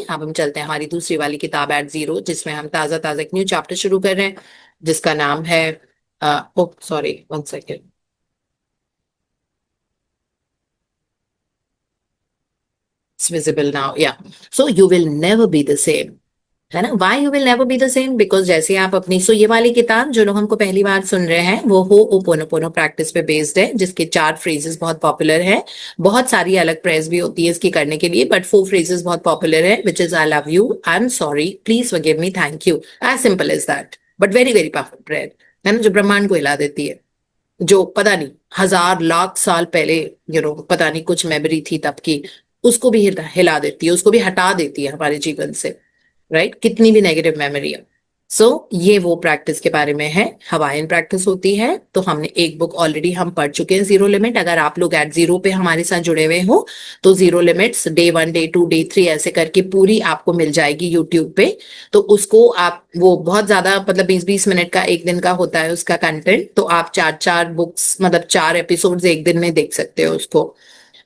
अब हम चलते हैं हमारी दूसरी वाली किताब एट जीरो, जिसमें हम ताजा ताजा एक न्यू चैप्टर शुरू कर रहे हैं, जिसका नाम है oh sorry one second, it's visible now yeah. So you will never be the same, है ना। Why you will never be the same, because जैसे आप अपनी, सो ये वाली किताब जो लोग हमको पहली बार सुन रहे हैं वो हो ओपोनोपोनो प्रैक्टिस पे बेस्ड है, जिसके 4 फ्रेजेस बहुत पॉपुलर हैं। बहुत सारी अलग प्रेस भी होती है इसकी करने के लिए, बट 4 फ्रेजेस बहुत पॉपुलर है, which is I love you, I am sorry, please forgive me, thank you, as simple as that, but very very powerful prayer, है ना, जो ब्रह्मांड को हिला देती है, जो पता नहीं हजार लाख साल पहले पता नहीं कुछ मेमोरी थी तब की, उसको भी हिला देती है, उसको भी हटा देती है हमारे जीवन से, राइट, कितनी भी नेगेटिव मेमोरी है। सो ये वो प्रैक्टिस के बारे में है, हवाइन प्रैक्टिस होती है। तो हमने एक बुक ऑलरेडी हम पढ़ चुके हैं, जीरो लिमिट। अगर आप लोग एट जीरो पे हमारे साथ जुड़े हुए हो तो zero limits day 1 day 2 day 3 ऐसे करके पूरी आपको मिल जाएगी यूट्यूब पे। तो उसको आप, वो बहुत ज्यादा मतलब 20-20 मिनट का एक दिन का होता है उसका कंटेंट, तो आप 4-4 बुक्स मतलब 4 एपिसोड्स एक दिन में देख सकते हो उसको,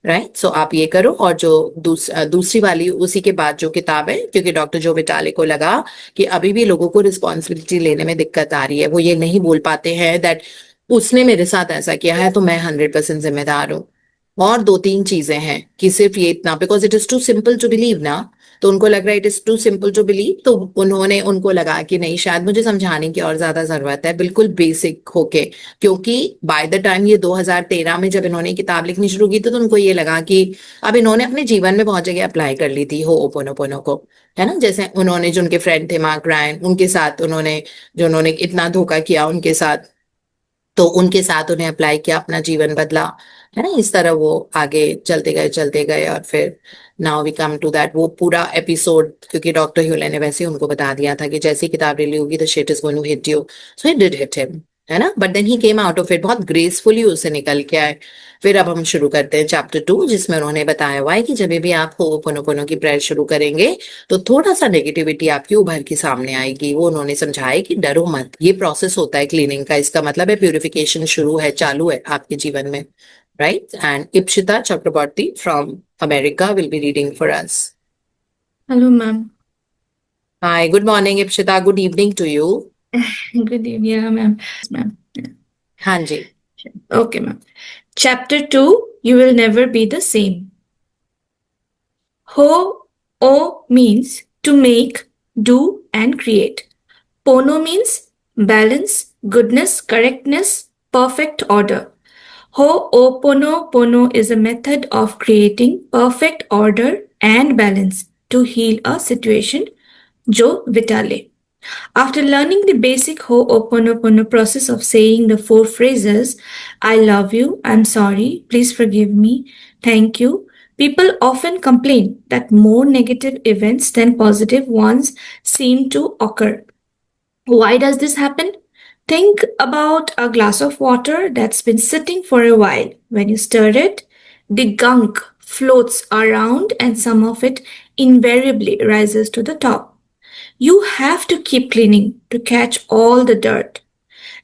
राइट। सो आप ये करो। और जो दूसरी वाली उसी के बाद जो किताब है, क्योंकि डॉक्टर जो विटाले को लगा कि अभी भी लोगों को रिस्पॉन्सिबिलिटी लेने में दिक्कत आ रही है, वो ये नहीं बोल पाते हैं दैट उसने मेरे साथ ऐसा किया है तो मैं 100% जिम्मेदार हूँ। और 2-3 चीजें हैं कि सिर्फ ये इतना, because it is too simple to believe ना, तो उनको लग रहा है it is too simple to believe, तो उन्होंने, उनको लगा कि नहीं, शायद मुझे समझाने की और ज्यादा जरूरत है, बिल्कुल बेसिक होके। क्योंकि बाय द टाइम ये 2013 में जब इन्होंने किताब लिखनी शुरू की थी, तो उनको ये लगा कि अब इन्होंने अपने जीवन में बहुत जगह अप्लाई कर ली थी हो ओपोनोपोनो को, है ना। जैसे उन्होंने, जो उनके फ्रेंड थे मार्क रायन, उनके साथ उन्होंने, जो उन्होंने इतना धोखा किया उनके साथ, तो उनके साथ उन्हें अप्लाई किया, अपना जीवन बदला, है ना। इस तरह वो आगे चलते गए और फिर now we come to that, वो पूरा एपिसोड, क्योंकि डॉक्टर ह्यूले ने वैसे ही उनको बता दिया था कि जैसी किताब रिलीज होगी the shit is going to hit you, so it did hit him, है ना। But then he came out of it, बहुत ग्रेसफुली उसे निकल के आए। फिर अब हम शुरू करते हैं चैप्टर 2, जिसमें उन्होंने बताया हुआ है कि जब भी आप होपोनोपोनो की प्रेयर शुरू करेंगे तो थोड़ा सा नेगेटिविटी आपकी उभर के सामने आएगी। वो उन्होंने समझाया कि डरो मत, ये प्रोसेस होता है क्लीनिंग का, इसका मतलब है प्यूरिफिकेशन शुरू है, चालू है आपके जीवन में, right. And Ipshita Chakraborty from America will be reading for us. Hello, ma'am. Hi, good morning Ipshita, good evening to you. Good evening, yeah, ma'am. Yes, ma'am. Yeah. हाँ जी। Okay, ma'am. Chapter 2, You Will Never Be the Same. Ho O means to make, do, and create. Pono means balance, goodness, correctness, perfect order. Ho'oponopono is a method of creating perfect order and balance to heal a situation. Joe Vitale. After learning the basic Ho'oponopono process of saying the 4 phrases, I love you, I'm sorry, please forgive me, thank you, people often complain that more negative events than positive ones seem to occur. Why does this happen? Think about a glass of water that's been sitting for a while. When you stir it, the gunk floats around and some of it invariably rises to the top. You have to keep cleaning to catch all the dirt.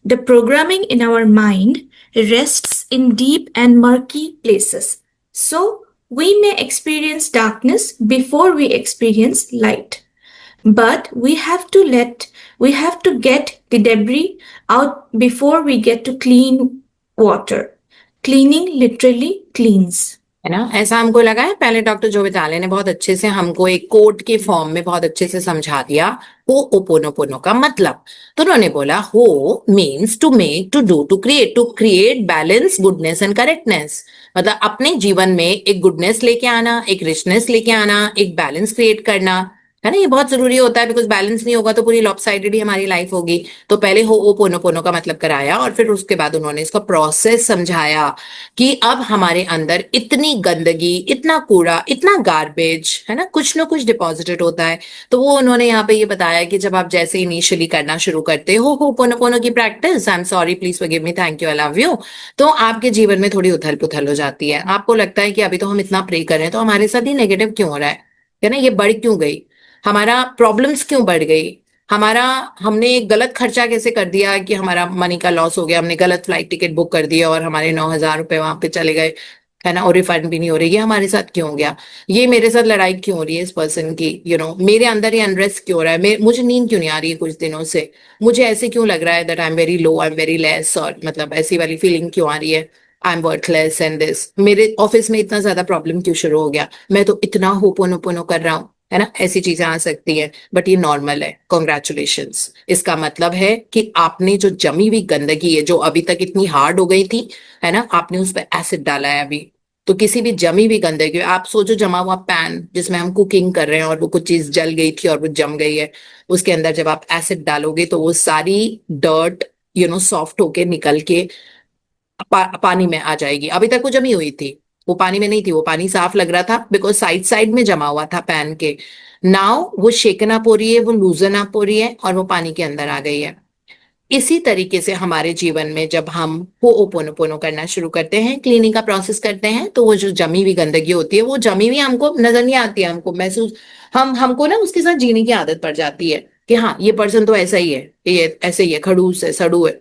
The programming in our mind rests in deep and murky places. So, we may experience darkness before we experience light. But we have to get the debris out before we get to clean water. Cleaning literally cleans. है ना, ऐसा हमको लगा है। पहले doctor जो विटाले ने बहुत अच्छे से हमको एक कोड के फॉर्म में बहुत अच्छे से समझा दिया हो ओपोनोपोनो का मतलब। तो उन्होंने बोला हो means to make, to do, to create balance, goodness and correctness. मतलब अपने जीवन में एक गुडनेस लेके आना, एक रिचनेस लेके आना, एक बैलेंस क्रिएट करना, है ना। ये बहुत जरूरी होता है, बिकॉज बैलेंस नहीं होगा तो पूरी लॉपसाइडेड ही हमारी लाइफ होगी। तो पहले हो ओपोनोपोनो का मतलब कराया, और फिर उसके बाद उन्होंने इसका प्रोसेस समझाया कि अब हमारे अंदर इतनी गंदगी, इतना कूड़ा, इतना गार्बेज, है ना, कुछ ना कुछ डिपॉजिटेड होता है। तो वो उन्होंने यहाँ पे ये बताया कि जब आप जैसे इनिशियली करना शुरू करते हो होपोनोपोनो की practice, I am sorry, please forgive me, thank you, I love you, तो आपके जीवन में थोड़ी उथल पुथल हो जाती है। आपको लगता है कि अभी तो हम इतना प्रे कर रहे हैं, तो हमारे साथ ही नेगेटिव क्यों हो रहा है ना, ये बढ़ क्यों गई, हमारा प्रॉब्लम्स क्यों बढ़ गई, हमारा, हमने गलत खर्चा कैसे कर दिया कि हमारा मनी का लॉस हो गया, हमने गलत फ्लाइट टिकट बुक कर दिया और हमारे 9,000 रुपए वहां पे चले गए। है ना, और रिफंड भी नहीं हो रही, ये हमारे साथ क्यों हो गया, ये मेरे साथ लड़ाई क्यों हो रही है इस पर्सन की, मेरे अंदर ये अनरेस्ट क्यों हो रहा है, मुझे नींद क्यों नहीं आ रही है कुछ दिनों से, मुझे ऐसे क्यों लग रहा है that I am very low, I am very less, और मतलब ऐसी वाली फीलिंग क्यों आ रही है, I am worthless and this, मेरे ऑफिस में इतना ज्यादा प्रॉब्लम क्यों शुरू हो गया, मैं तो इतना होपोनोपोनो कर रहा हूँ, है ना, ऐसी चीजें आ सकती हैं, बट ये नॉर्मल है, कॉन्ग्रेचुलेशंस, इसका मतलब है कि आपने जो जमी हुई गंदगी है जो अभी तक इतनी हार्ड हो गई थी, है ना, आपने उस पर एसिड डाला है अभी, तो किसी भी जमी हुई गंदगी, आप सोचो जमा हुआ पैन जिसमें हम कुकिंग कर रहे हैं और वो कुछ चीज जल गई थी और वो जम गई है, उसके अंदर जब आप एसिड डालोगे तो वो सारी डर्ट सॉफ्ट होके निकल के पानी में आ जाएगी, अभी तक वो जमी हुई थी, वो पानी में नहीं थी, वो पानी साफ लग रहा था बिकॉज साइड साइड में जमा हुआ था पैन के, नाउ वो शेकन अप हो रही है, वो लूजन अप हो रही है और वो पानी के अंदर आ गई है। इसी तरीके से हमारे जीवन में जब हम होओपोनोपोनो करना शुरू करते हैं, क्लीनिंग का प्रोसेस करते हैं, तो वो जो जमी हुई गंदगी होती है वो जमी हुई हमको नजर नहीं आती है, हमको महसूस, हमको ना उसके साथ जीने की आदत पड़ जाती है कि हाँ ये पर्सन तो ऐसा ही है, ये ऐसे ही है, खड़ूस है, सड़ू है,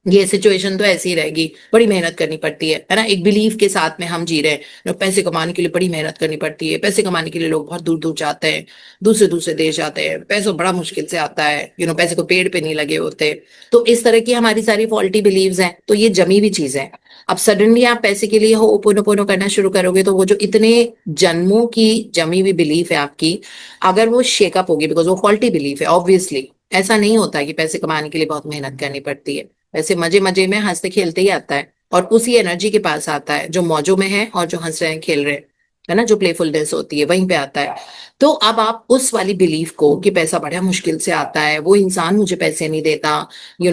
ये सिचुएशन तो ऐसी ही रहेगी, बड़ी मेहनत करनी पड़ती है ना, एक बिलीफ के साथ में हम जी रहे हैं, पैसे कमाने के लिए बड़ी मेहनत करनी पड़ती है, पैसे कमाने के लिए लोग बहुत दूर दूर जाते हैं, दूसरे दूसरे देश जाते हैं, पैसा बड़ा मुश्किल से आता है, पैसे को पेड़ पे नहीं लगे होते, तो इस तरह की हमारी सारी फॉल्टी बिलीव्स हैं, तो ये जमी हुई चीज है। अब सडनली आप पैसे के लिए हो ओपोनोपोनो करना शुरू करोगे तो वो जो इतने जन्मों की जमी हुई बिलीफ है आपकी, अगर वो शेकअप होगी, बिकॉज वो फॉल्टी बिलीफ है ऑब्वियसली, ऐसा नहीं होता कि पैसे कमाने के लिए बहुत मेहनत करनी पड़ती है, वैसे मजे मजे में हंसते खेलते ही आता है, और उसी एनर्जी के पास आता है जो मौजों में है और जो हंस रहे हैं खेल रहे हैं, है ना, जो प्लेफुलनेस होती है वहीं पे आता है। तो अब आप उस वाली बिलीफ को कि पैसा बड़ा मुश्किल से आता है, वो इंसान मुझे पैसे नहीं देता,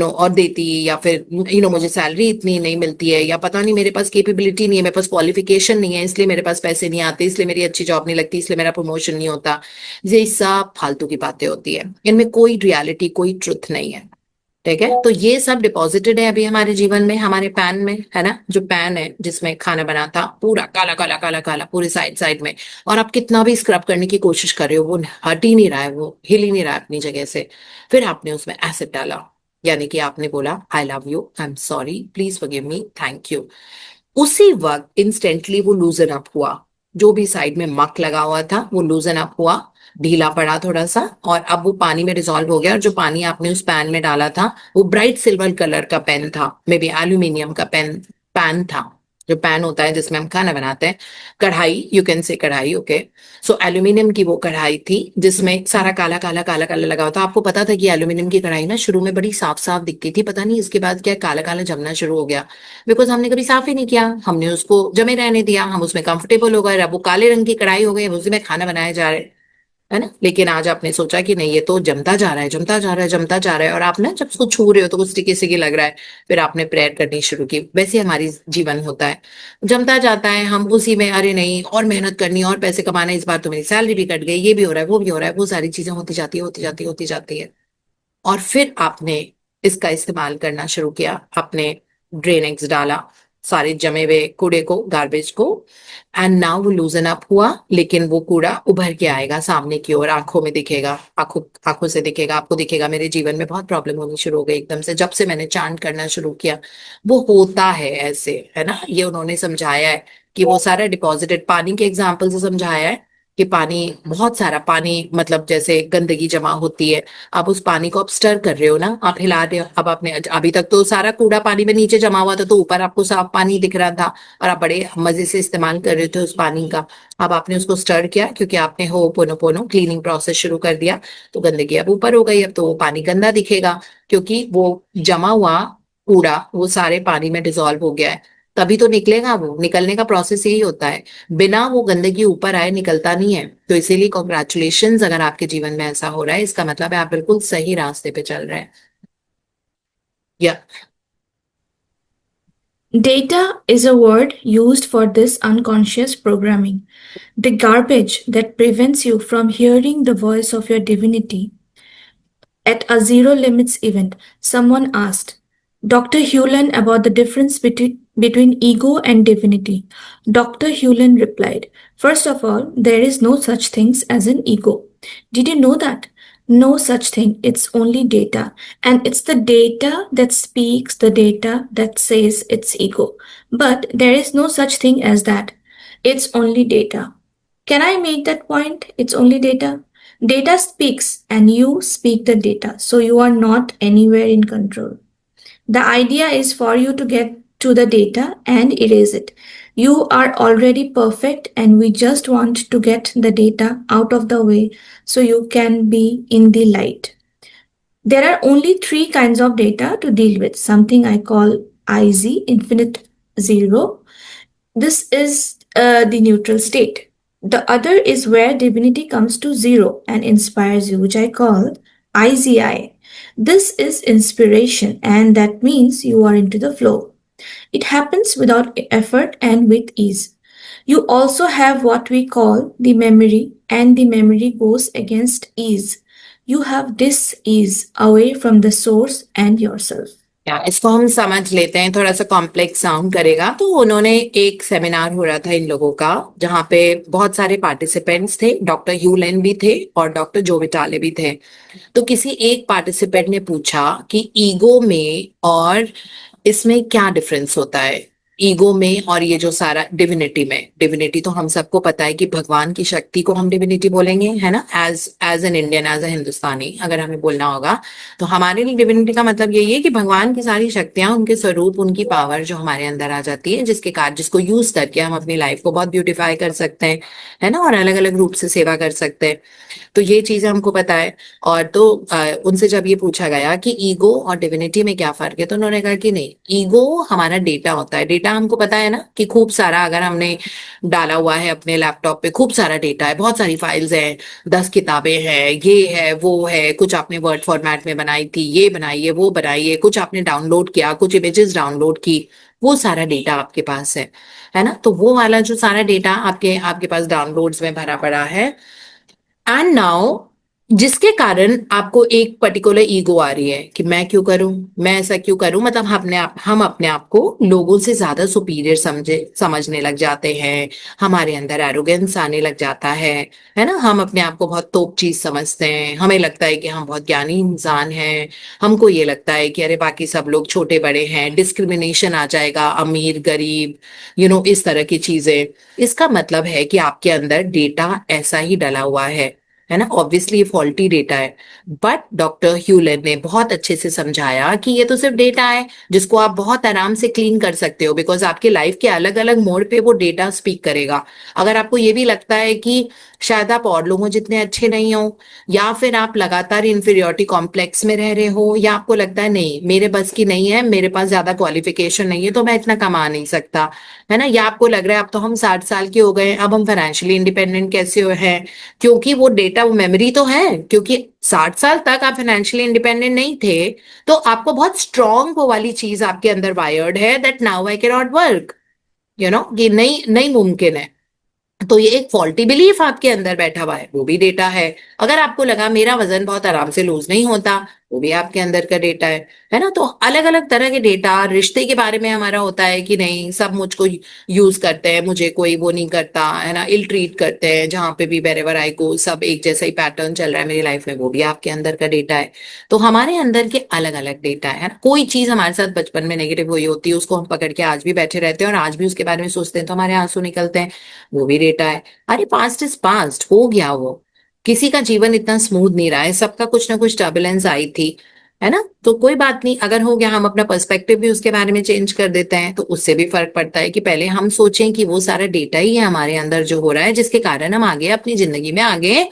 और देती, या फिर मुझे सैलरी इतनी नहीं मिलती है, या पता नहीं मेरे पास कैपेबिलिटी नहीं है, मेरे पास क्वालिफिकेशन नहीं है, इसलिए मेरे पास पैसे नहीं आते, इसलिए मेरी अच्छी जॉब नहीं लगती, इसलिए मेरा प्रमोशन नहीं होता, ये सब फालतू की बातें होती है, इनमें कोई रियलिटी कोई ट्रुथ नहीं है। ठीक है, तो ये सब डिपॉजिटेड है अभी हमारे जीवन में, हमारे पैन में, है ना, जो पैन है जिसमें खाना बना था, पूरा काला काला काला काला पूरे साइड साइड में, और आप कितना भी स्क्रब करने की कोशिश कर रहे हो वो हट ही नहीं रहा है, वो हिल ही नहीं रहा है अपनी जगह से, फिर आपने उसमें एसिड डाला, यानी कि आपने बोला आई love you, I am sorry, please forgive me, thank you, उसी वक्त इंस्टेंटली वो लूजन अप हुआ, जो भी साइड में मक लगा हुआ था वो लूजन अप हुआ, ढीला पड़ा थोड़ा सा, और अब वो पानी में डिसॉल्व हो गया, और जो पानी आपने उस पैन में डाला था वो ब्राइट सिल्वर कलर का पेन था, मे बी एल्यूमिनियम का पैन था, जो पैन होता है जिसमें हम खाना बनाते हैं, कढ़ाई, यू कैन से कढ़ाई, ओके, सो एल्यूमिनियम की वो कढ़ाई थी जिसमें सारा काला काला काला काला लगा हुआ था, आपको पता था कि एल्यूमिनियम की कढ़ाई ना शुरू में बड़ी साफ साफ दिखती थी, पता नहीं इसके बाद क्या काला काला जमना शुरू हो गया, बिकॉज हमने कभी साफ ही नहीं किया, हमने उसको जमे रहने दिया, हम उसमें कंफर्टेबल हो गए, अब वो काले रंग की कढ़ाई हो गई, उसी में खाना बनाया जा रहा है ना, लेकिन आज आपने सोचा कि नहीं ये तो जमता जा रहा है, जमता जा रहा है, जमता जा रहा है, और आप ना जब उसको छू रहे हो तो कुछ स्टिकी स्टिकी लग रहा है, फिर आपने प्रेयर करनी शुरू की, वैसे हमारी जीवन होता है, जमता जाता है, हम उसी में अरे नहीं और मेहनत करनी और पैसे कमाना, इस बार तो मेरी सैलरी भी कट गई, ये भी हो रहा है, वो भी हो रहा है, वो सारी चीजें होती जाती है, होती जाती है, होती जाती है, और फिर आपने इसका इस्तेमाल करना शुरू किया, आपने ड्रेन एग्स डाला, सारे जमे हुए कूड़े को, गार्बेज को, एंड नाउ वो लूजन अप हुआ, लेकिन वो कूड़ा उभर के आएगा सामने की ओर, आंखों में दिखेगा, आंखों आंखों से दिखेगा, आपको दिखेगा मेरे जीवन में बहुत प्रॉब्लम होनी शुरू हो गई एकदम से, जब से मैंने चांट करना शुरू किया, वो होता है ऐसे, है ना, ये उन्होंने समझाया है कि वो सारा डिपॉजिटेड पानी के एग्जाम्पल से समझाया है कि पानी, बहुत सारा पानी, मतलब जैसे गंदगी जमा होती है, आप उस पानी को आप स्टर कर रहे हो ना, आप हिला रहे हो, अब आपने अभी तक तो सारा कूड़ा पानी में नीचे जमा हुआ था, तो ऊपर आपको साफ पानी दिख रहा था और आप बड़े मजे से इस्तेमाल कर रहे थे उस पानी का, अब आपने उसको स्टर किया क्योंकि आपने हो पोनो पोनो क्लीनिंग प्रोसेस शुरू कर दिया, तो गंदगी अब ऊपर हो गई, अब तो वो पानी गंदा दिखेगा, क्योंकि वो जमा हुआ कूड़ा वो सारे पानी में डिसॉल्व हो गया है, तभी तो निकलेगा, वो निकलने का प्रोसेस यही होता है, बिना वो गंदगी ऊपर आए निकलता नहीं है, तो इसीलिए कॉन्ग्रेचुलेशन, अगर आपके जीवन में ऐसा हो रहा है इसका मतलब है आप बिल्कुल सही रास्ते पे चल रहे हैं। या Data is a word used for this unconscious programming, the garbage that prevents you from hearing the voice of your divinity. At a Zero Limits event, someone asked Dr. Hewlin about the difference between ego and divinity. Dr. Hewlin replied, first of all, there is no such thing as an ego. Did you know that? No such thing. It's only data. And it's the data that speaks, the data that says it's ego. But there is no such thing as that. It's only data. Can I make that point? It's only data. Data speaks and you speak the data. So you are not anywhere in control. The idea is for you to get to the data and erase it. You are already perfect, and we just want to get the data out of the way so you can be in the light. There are only three kinds of data to deal with, something I call IZ, infinite zero. This is the neutral state. The other is where divinity comes to zero and inspires you, which I call IZI. This is inspiration, and that means you are into the flow. It happens without effort and with ease. You also have what we call the memory, and the memory goes against ease. You have dis-ease away from the source and yourself. या इसको हम समझ लेते हैं, थोड़ा सा complex sound करेगा। तो उन्होंने एक सेमिनार हो रहा था इन लोगों का, जहाँ पे बहुत सारे पार्टिसिपेंट्स थे, डॉक्टर ह्यूलेन भी थे और डॉक्टर जो विटाले भी थे। तो किसी एक पार्टिसिपेंट ने पूछा कि ईगो में और इसमें क्या डिफरेंस होता है, ईगो में और ये जो सारा डिविनिटी में। डिविनिटी तो हम सबको पता है कि भगवान की शक्ति को हम डिविनिटी बोलेंगे, है ना, as as an Indian, as a Hindustani अगर हमें बोलना होगा तो हमारे लिए डिविनिटी का मतलब यही है कि भगवान की सारी शक्तियां, उनके स्वरूप, उनकी पावर जो हमारे अंदर आ जाती है, जिसके कारण, जिसको यूज करके हम अपनी लाइफ को बहुत ब्यूटिफाई कर सकते हैं, है ना, और अलग अलग रूप से सेवा कर सकते हैं। तो ये चीजें हमको पता है। और तो उनसे जब ये पूछा गया कि ईगो और डिविनिटी में क्या फर्क है, तो उन्होंने कहा कि नहीं, ईगो हमारा डेटा होता है। डेटा हमको पता है ना कि खूब सारा, अगर हमने डाला हुआ है अपने लैपटॉप पे, खूब सारा डेटा है, बहुत सारी फाइल्स हैं, 10 किताबें हैं, ये है वो है, कुछ आपने वर्ड फॉर्मेट में बनाई थी, ये बनाइए वो बनाइए, कुछ आपने डाउनलोड किया, कुछ इमेजेस डाउनलोड की, वो सारा डेटा आपके पास है ना। तो वो वाला जो सारा डेटा आपके आपके पास डाउनलोड्स में भरा पड़ा है, एंड नाउ जिसके कारण आपको एक पर्टिकुलर ईगो आ रही है कि मैं क्यों करूं, मैं ऐसा क्यों करूं, मतलब हम अपने आप को लोगों से ज्यादा सुपीरियर समझने लग जाते हैं। हमारे अंदर एरोगेंस आने लग जाता है ना। हम अपने आप को बहुत तोप चीज समझते हैं, हमें लगता है कि हम बहुत ज्ञानी इंसान हैं। हमको ये लगता है कि अरे बाकी सब लोग छोटे बड़े हैं, डिस्क्रिमिनेशन आ जाएगा, अमीर गरीब, इस तरह की चीजें। इसका मतलब है कि आपके अंदर डेटा ऐसा ही डला हुआ है ना। ऑब्वियसली ये फॉल्टी डेटा है, बट डॉक्टर ह्यूलेन ने बहुत अच्छे से समझाया कि ये तो सिर्फ डेटा है, जिसको आप बहुत आराम से क्लीन कर सकते हो, बिकॉज आपके लाइफ के अलग अलग मोड पे वो डेटा स्पीक करेगा। अगर आपको ये भी लगता है कि शायद आप और लोगों जितने अच्छे नहीं हो, या फिर आप लगातार इंफीरियोरिटी कॉम्प्लेक्स में रह रहे हो, या आपको लगता है नहीं मेरे बस की नहीं है, मेरे पास ज्यादा क्वालिफिकेशन नहीं है तो मैं इतना कमा नहीं सकता, है ना, या आपको लग रहा है अब तो हम 60 साल के हो गए, अब हम फाइनेंशियली इंडिपेंडेंट कैसे हैं, क्योंकि वो डेटा, वो मेमोरी तो है, क्योंकि 60 साल तक आप फाइनेंशियली इंडिपेंडेंट नहीं थे, तो आपको बहुत स्ट्रॉन्ग वो वाली चीज आपके अंदर वायर्ड है, that now I can not work, कि नहीं नहीं मुमकिन है। तो ये एक फॉल्टी बिलीफ आपके अंदर बैठा हुआ है, वो भी डेटा है। अगर आपको लगा मेरा वजन बहुत आराम से लूज नहीं होता, वो भी आपके अंदर का डेटा है ना। तो अलग अलग तरह के डेटा, रिश्ते के बारे में हमारा होता है कि नहीं सब मुझको यूज करते हैं, मुझे कोई वो नहीं करता, है ना, इल ट्रीट करते हैं, जहां पे भी वेरेवर आई गो सब एक जैसा ही पैटर्न चल रहा है मेरी लाइफ में, वो भी आपके अंदर का डेटा है। तो हमारे अंदर के अलग अलग डेटा है ना। कोई चीज हमारे साथ बचपन में नेगेटिव हुई होती है, उसको हम पकड़ के आज भी बैठे रहते हैं और आज भी उसके बारे में सोचते हैं तो हमारे आंसू निकलते हैं, वो भी डेटा है। अरे पास्ट इज पास्ट, हो गया वो। किसी का जीवन इतना स्मूथ नहीं रहा है, सबका कुछ ना कुछ टर्बुलेंस आई थी, है ना। तो कोई बात नहीं, अगर हो गया, हम अपना पर्सपेक्टिव भी उसके बारे में चेंज कर देते हैं तो उससे भी फर्क पड़ता है कि पहले हम सोचें कि वो सारा डेटा ही है हमारे अंदर जो हो रहा है, जिसके कारण हम आगे अपनी जिंदगी में आगे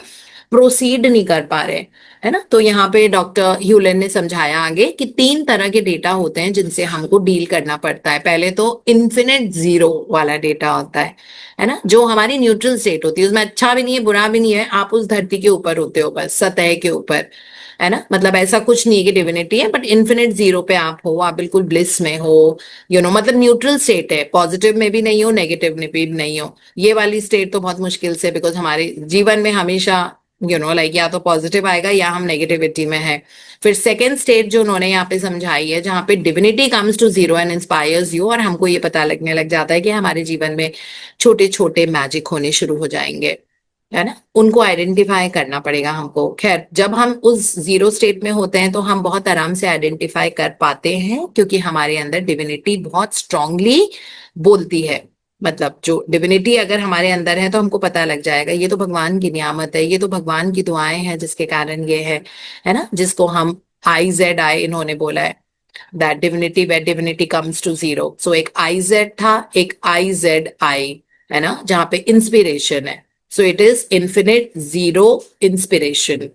प्रोसीड नहीं कर पा रहे, है ना। तो यहाँ पे डॉक्टर ह्यूलेन ने समझाया आगे कि 3 तरह के डेटा होते हैं जिनसे हमको डील करना पड़ता है। पहले तो इन्फिनिट जीरो वाला डेटा होता है ना, जो हमारी न्यूट्रल स्टेट होती है, उसमें अच्छा भी नहीं है बुरा भी नहीं है, आप उस धरती के ऊपर होते हो, बस सतह के ऊपर, है ना। मतलब ऐसा कुछ नहीं है कि डिविनिटी है, बट इन्फिनिट जीरो पे आप हो, आप बिल्कुल ब्लिस में हो, मतलब न्यूट्रल स्टेट है, पॉजिटिव में भी नहीं हो, नेगेटिव में भी नहीं हो। ये वाली स्टेट तो बहुत मुश्किल से, बिकॉज हमारे जीवन में हमेशा लाइक या तो पॉजिटिव आएगा या हम नेगेटिविटी में है। फिर सेकेंड स्टेट जो उन्होंने यहाँ पे समझाई है, जहाँ पे divinity comes to zero and inspires you, और हमको ये पता लगने लग जाता है कि हमारे जीवन में छोटे छोटे मैजिक होने शुरू हो जाएंगे, है ना, उनको आइडेंटिफाई करना पड़ेगा हमको। खैर, जब हम उस जीरो स्टेट में होते हैं तो हम बहुत आराम से आइडेंटिफाई कर पाते हैं, क्योंकि हमारे अंदर डिविनिटी बहुत स्ट्रांगली बोलती है। मतलब जो डिविनिटी अगर हमारे अंदर है तो हमको पता लग जाएगा ये तो भगवान की नियामत है, ये तो भगवान की दुआएं हैं जिसके कारण ये है ना, जिसको हम IZI इन्होंने बोला है, that divinity where divinity comes to zero. So एक IZ था, एक IZI, है ना, जहां पे इंस्पिरेशन है। So it is infinite zero inspiration,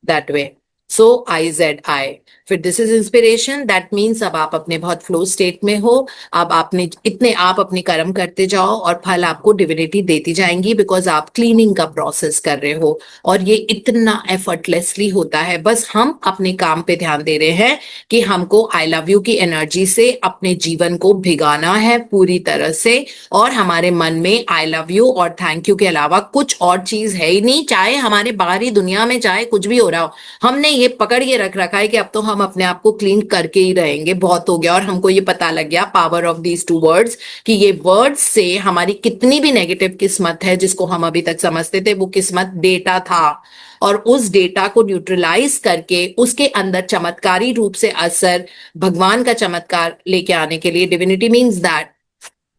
that way. So IZI, फिर this is inspiration, that means अब आप अपने बहुत फ्लो स्टेट में हो। अब आपने इतने आप अपने कर्म करते जाओ और फल आपको डिविनिटी देती जाएंगी, बिकॉज आप क्लीनिंग का प्रोसेस कर रहे हो। और ये इतना एफर्टलेसली होता है, बस हम अपने काम पे ध्यान दे रहे हैं कि हमको आई लव यू की एनर्जी से अपने जीवन को भिगाना है पूरी तरह से। और हमारे मन में आई लव यू और थैंक यू के अलावा कुछ और चीज है ही नहीं, चाहे हमारे बाहरी दुनिया में चाहे कुछ भी हो रहा हो। हमने ये पकड़ के रख रखा है कि अब तो हम अपने आप को क्लीन करके ही रहेंगे, बहुत हो गया। और हमको ये पता लग गया power of these two words, कि ये वर्ड्स से हमारी कितनी भी नेगेटिव किस्मत है जिसको हम अभी तक समझते थे वो किस्मत डेटा था। और उस डेटा को न्यूट्रलाइज करके उसके अंदर चमत्कारी रूप से असर, भगवान का चमत्कार लेके आने के लिए, डिविनिटी मीन्स दैट,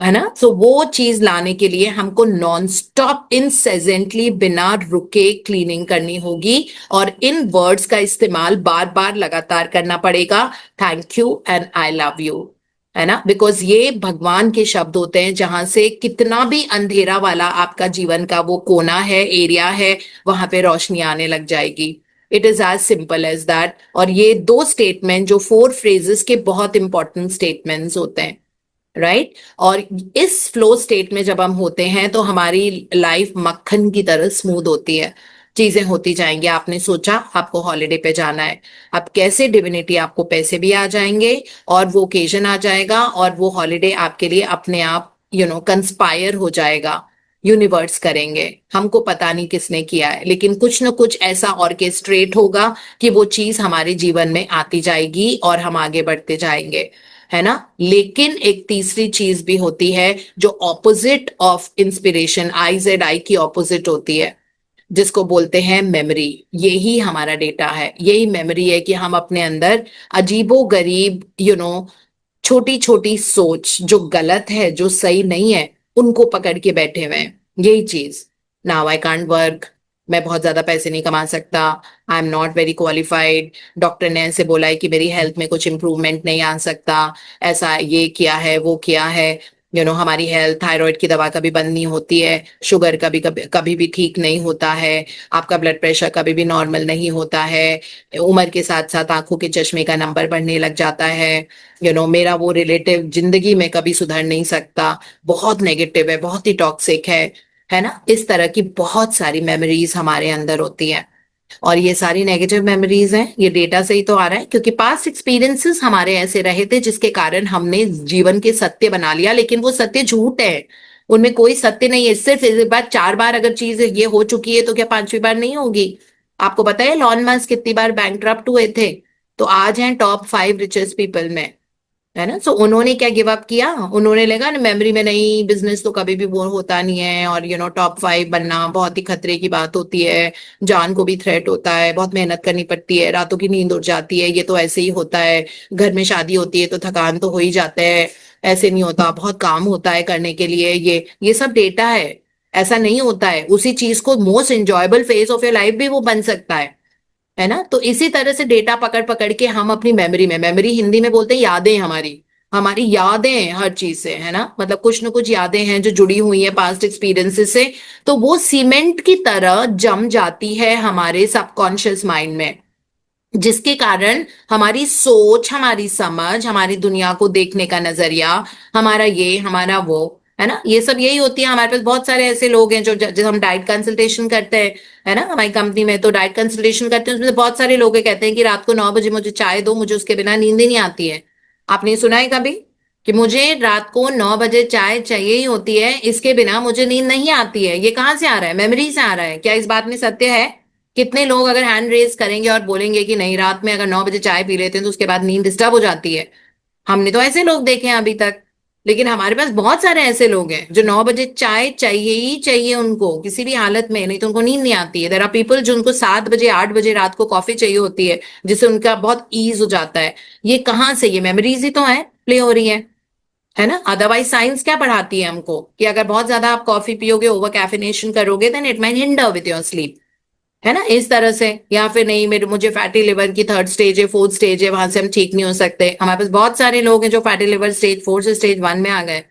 है ना। सो वो चीज लाने के लिए हमको नॉन स्टॉप इंसेजेंटली बिना रुके क्लीनिंग करनी होगी। और इन वर्ड्स का इस्तेमाल बार बार लगातार करना पड़ेगा, thank you and I love you, है ना। बिकॉज ये भगवान के शब्द होते हैं, जहां से कितना भी अंधेरा वाला आपका जीवन का वो कोना है, एरिया है, वहां पे रोशनी आने लग जाएगी। It is as simple as that. और ये दो स्टेटमेंट जो 4 फ्रेजेस के बहुत इंपॉर्टेंट स्टेटमेंट्स होते हैं, राइट। और इस फ्लो स्टेट में जब हम होते हैं तो हमारी लाइफ मक्खन की तरह स्मूथ होती है, चीजें होती जाएंगी। आपने सोचा आपको हॉलिडे पे जाना है, अब कैसे डिविनिटी आपको पैसे भी आ जाएंगे और वो ओकेजन आ जाएगा और वो हॉलिडे आपके लिए अपने आप कंस्पायर हो जाएगा। यूनिवर्स करेंगे, हमको पता नहीं किसने किया है, लेकिन कुछ ना कुछ ऐसा ऑर्केस्ट्रेट होगा कि वो चीज हमारे जीवन में आती जाएगी और हम आगे बढ़ते जाएंगे, है ना। लेकिन एक तीसरी चीज भी होती है जो ऑपोजिट ऑफ इंस्पिरेशन, IZI की ऑपोजिट होती है, जिसको बोलते हैं मेमोरी। यही हमारा डेटा है, यही मेमोरी है कि हम अपने अंदर अजीबो गरीब छोटी छोटी सोच जो गलत है, जो सही नहीं है, उनको पकड़ के बैठे हुए हैं। यही चीज, नाउ आई कांट वर्क, मैं बहुत ज्यादा पैसे नहीं कमा सकता, I am not very qualified, doctor ने ऐसे बोला है कि मेरी हेल्थ में कुछ इंप्रूवमेंट नहीं आ सकता, ऐसा ये किया है वो किया है। हमारी हेल्थ, थायराइड की दवा कभी बंद नहीं होती है, शुगर कभी कभी कभी भी ठीक नहीं होता है, आपका ब्लड प्रेशर कभी भी नॉर्मल नहीं होता है, उम्र के साथ साथ आंखों के चश्मे का नंबर बढ़ने लग जाता है, मेरा वो रिलेटिव जिंदगी में कभी सुधर नहीं सकता, बहुत नेगेटिव है, बहुत ही टॉक्सिक है ना। इस तरह की बहुत सारी मेमोरीज हमारे अंदर होती है। और ये सारी नेगेटिव मेमोरीज हैं, ये डेटा से ही तो आ रहा है, क्योंकि पास्ट एक्सपीरियंसेस हमारे ऐसे रहे थे जिसके कारण हमने जीवन के सत्य बना लिया, लेकिन वो सत्य झूठ है, उनमें कोई सत्य नहीं है। सिर्फ इस बार 4 बार अगर चीज ये हो चुकी है तो क्या 5वीं बार नहीं होगी। आपको पता है लॉन मस्क कितनी बार बैंकरप्ट हुए थे, तो आज हैं टॉप 5 रिचेस्ट पीपल में, है ना। सो उन्होंने क्या गिव अप किया, उन्होंने लगा ना मेमोरी में, नहीं बिजनेस तो कभी भी वो होता नहीं है, और टॉप 5 बनना बहुत ही खतरे की बात होती है, जान को भी थ्रेट होता है, बहुत मेहनत करनी पड़ती है, रातों की नींद उड़ जाती है, ये तो ऐसे ही होता है, घर में शादी होती है तो थकान तो हो ही जाता है, ऐसे नहीं होता, बहुत काम होता है करने के लिए, ये सब डेटा है। ऐसा नहीं होता है, उसी चीज को most enjoyable phase of your life भी वो बन सकता है ना। तो इसी तरह से डेटा पकड़ पकड़ के हम अपनी मेमोरी में, मेमोरी हिंदी में बोलते हैं यादें, हमारी हमारी यादें हर चीज से, है ना, मतलब कुछ ना कुछ यादें हैं जो जुड़ी हुई है पास्ट एक्सपीरियंसेस से, तो वो सीमेंट की तरह जम जाती है हमारे सबकॉन्शियस माइंड में, जिसके कारण हमारी सोच, हमारी समझ, हमारी दुनिया को देखने का नजरिया, हमारा ये हमारा वो, है ना, ये सब यही होती है। हमारे पास बहुत सारे ऐसे लोग हैं जो हम डाइट कंसल्टेशन करते हैं, है ना, हमारी कंपनी में तो डाइट कंसल्टेशन करते हैं, उसमें से बहुत सारे लोग कहते हैं कि रात को 9 बजे मुझे चाय दो, मुझे उसके बिना नींद ही नहीं आती है। आपने सुना है कभी कि मुझे रात को 9 बजे चाय चाहिए ही होती है, इसके बिना मुझे नींद नहीं आती है? ये कहाँ से आ रहा है? मेमोरी से आ रहा है। क्या इस बात में सत्य है? कितने लोग अगर हैंड रेज करेंगे और बोलेंगे कि नहीं, रात में अगर 9 बजे चाय पी लेते हैं तो उसके बाद नींद डिस्टर्ब हो जाती है? हमने तो ऐसे लोग देखे हैं अभी तक, लेकिन हमारे पास बहुत सारे ऐसे लोग हैं जो 9 बजे चाय चाहिए ही चाहिए उनको, किसी भी हालत में, नहीं तो उनको नींद नहीं आती है। देयर आर पीपल जो उनको 7 बजे 8 बजे रात को कॉफी चाहिए होती है, जिससे उनका बहुत ईज हो जाता है। ये कहाँ से, ये मेमोरीज ही तो है प्ले हो रही है ना। अदरवाइज साइंस क्या पढ़ाती है हमको कि अगर बहुत ज्यादा आप कॉफी पियोगे, ओवर कैफिनेशन करोगे, then it might hinder with your sleep, है ना, इस तरह से। या फिर नहीं, मेरे मुझे फैटी लिवर की 3rd स्टेज है, 4th स्टेज है, वहां से हम ठीक नहीं हो सकते। हमारे पास बहुत सारे लोग हैं जो फैटी लिवर स्टेज 4 से स्टेज 1 में आ गए,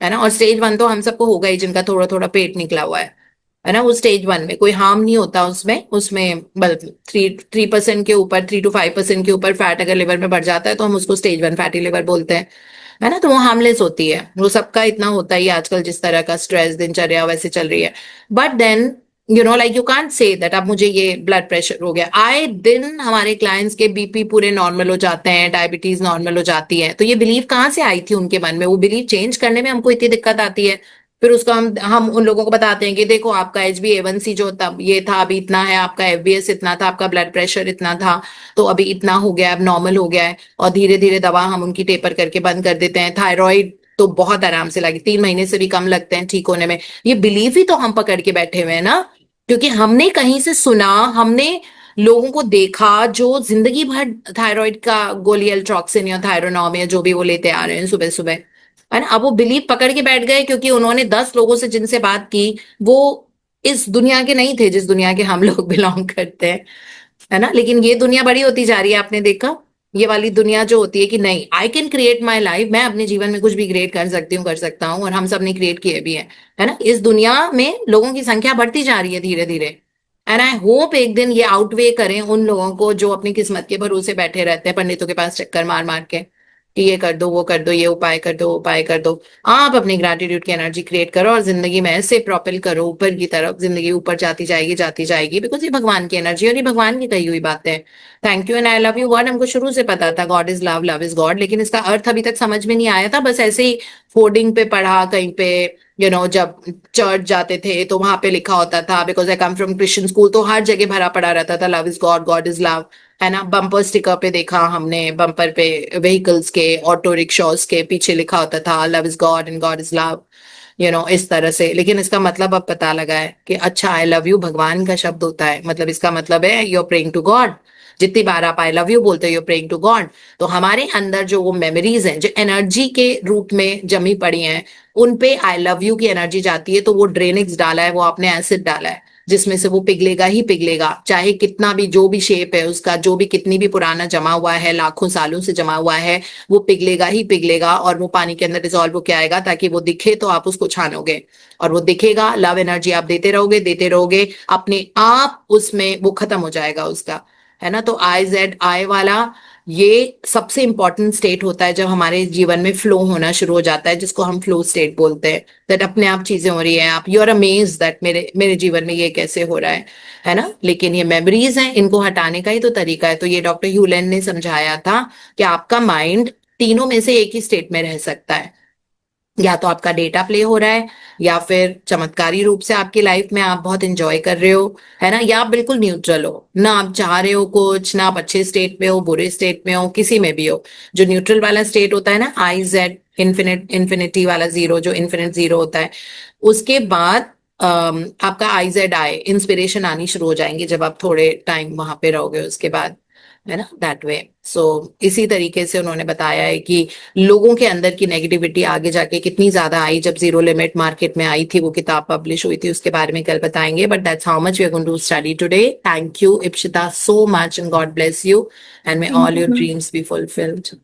है ना। और स्टेज 1 तो हम सबको होगा ही, जिनका थोड़ा थोड़ा पेट निकला हुआ है ना। वो स्टेज 1 में कोई हार्म नहीं होता, उसमें उसमें बल्कि 3% के ऊपर, 3 to 5% के ऊपर फैट अगर लिवर में बढ़ जाता है तो हम उसको स्टेज 1 फैटी लिवर बोलते हैं, है ना। तो वो हार्मलेस होती है, वो सबका इतना होता ही है आजकल, जिस तरह का स्ट्रेस दिनचर्या वैसे चल रही है। But then like you can't say that अब मुझे ये ब्लड प्रेशर हो गया। आए दिन हमारे क्लाइंट्स के बीपी पूरे नॉर्मल हो जाते हैं, डायबिटीज नॉर्मल हो जाती है। तो ये बिलीव कहाँ से आई थी उनके मन में, वो बिलीव चेंज करने में हमको इतनी दिक्कत आती है। फिर उसको हम उन लोगों को बताते हैं कि देखो आपका HbA1c जो तब ये था अभी इतना है, आपका FBS इतना था, आपका ब्लड प्रेशर इतना था, तो अभी इतना हो गया, अब नॉर्मल हो गया है। और धीरे धीरे दवा हम उनकी टेपर करके बंद कर देते हैं। थायराइड तो बहुत आराम से लगी, 3 महीने से भी कम लगते हैं ठीक होने में। ये बिलीफ ही तो हम पकड़ के बैठे हुए हैं ना, क्योंकि हमने कहीं से सुना, हमने लोगों को देखा जो जिंदगी भर थायराइड का गोली अल्ट्रॉक्सिन या थायरोनॉम या जो भी वो लेते आ रहे हैं सुबह सुबह, है ना। अब वो बिलीव पकड़ के बैठ गए क्योंकि उन्होंने 10 लोगों से जिनसे बात की, वो इस दुनिया के नहीं थे जिस दुनिया के हम लोग बिलोंग करते हैं, है ना। लेकिन ये दुनिया बड़ी होती जा रही है, आपने देखा, ये वाली दुनिया जो होती है कि नहीं, I can create my life, मैं अपने जीवन में कुछ भी क्रिएट कर सकती हूँ, कर सकता हूँ, और हम सब ने क्रिएट किए भी है ना। इस दुनिया में लोगों की संख्या बढ़ती जा रही है धीरे धीरे, एंड आई होप एक दिन ये आउटवे करें उन लोगों को जो अपनी किस्मत के भरोसे बैठे रहते हैं पंडितों के पास चक्कर मार मार के कि ये कर दो, वो कर दो, ये उपाय कर दो, वो उपाय कर दो। आप अपनी ग्रैटिट्यूड की एनर्जी क्रिएट करो और जिंदगी में ऐसे प्रोपेल करो ऊपर की तरफ, जिंदगी ऊपर जाती जाएगी, जाती जाएगी, बिकॉज ये भगवान की एनर्जी और ये भगवान की कही हुई बातें हैं। Thank you and I love you word हमको शुरू से पता था, God is love, love is God, लेकिन इसका अर्थ अभी तक समझ में नहीं आया था। बस ऐसे ही होर्डिंग पे पढ़ा कहीं पे, जब चर्च जाते थे तो वहां पे लिखा होता था, because I come from Christian school, तो हर जगह भरा पड़ा रहता था love is God, God is love, है ना। बम्पर स्टिकर पे देखा हमने, बम्पर पे व्हीकल्स के, ऑटो रिक्शास के पीछे लिखा होता था love is God and God is love, इस तरह से। लेकिन इसका मतलब अब पता लगा है कि अच्छा, आई लव यू भगवान का शब्द होता है, मतलब इसका मतलब है you are praying to God. जितनी बार आप आई लव यू बोलते हो, यू प्रेइंग टू गॉड। तो हमारे अंदर जो वो मेमोरीज हैं जो एनर्जी के रूप में जमी पड़ी हैं, उन पे आई लव यू की एनर्जी जाती है, तो वो ड्रेनिक्स डाला है, वो आपने एसिड डाला है, जिसमें से वो पिघलेगा ही पिघलेगा, चाहे कितना भी जो भी शेप है उसका, जो भी कितनी भी पुराना जमा हुआ है, लाखों सालों से जमा हुआ है, वो पिघलेगा ही पिघलेगा और वो पानी के अंदर डिजोल्व होकर आएगा, ताकि वो दिखे तो आप उसको छानोगे और वो दिखेगा। लव एनर्जी आप देते रहोगे, अपने आप उसमें वो खत्म हो जाएगा उसका, है ना। तो IZI वाला ये सबसे इंपॉर्टेंट स्टेट होता है जब हमारे जीवन में फ्लो होना शुरू हो जाता है, जिसको हम फ्लो स्टेट बोलते हैं। दैट अपने आप चीजें हो रही है, आप यू आर अमेज दैट मेरे मेरे जीवन में ये कैसे हो रहा है ना। लेकिन ये मेमोरीज हैं, इनको हटाने का ही तो तरीका है। तो ये डॉक्टर ह्यूलन ने समझाया था कि आपका माइंड तीनों में से एक ही स्टेट में रह सकता है, या तो आपका डेटा प्ले हो रहा है, या फिर चमत्कारी रूप से आपकी लाइफ में आप बहुत इंजॉय कर रहे हो, है ना, या आप बिल्कुल न्यूट्रल हो ना, आप चाह रहे हो कुछ ना, आप अच्छे स्टेट में हो, बुरे स्टेट में हो, किसी में भी हो। जो न्यूट्रल वाला स्टेट होता है ना, इन्फिनिटी वाला जीरो, जो इन्फिनिट जीरो होता है, उसके बाद आपका IZI इंस्पिरेशन आनी शुरू हो जाएंगी जब आप थोड़े टाइम वहां पे रहोगे उसके बाद, है ना, दैट वे। सो इसी तरीके से उन्होंने बताया है कि लोगों के अंदर की नेगेटिविटी आगे जाके कितनी ज्यादा आई जब जीरो लिमिट मार्केट में आई थी, वो किताब पब्लिश हुई थी, उसके बारे में कल बताएंगे। But that's how much we are going to study today. Thank you Ipshita so much and God bless you and may Thank all you, your ma'am. Dreams be fulfilled.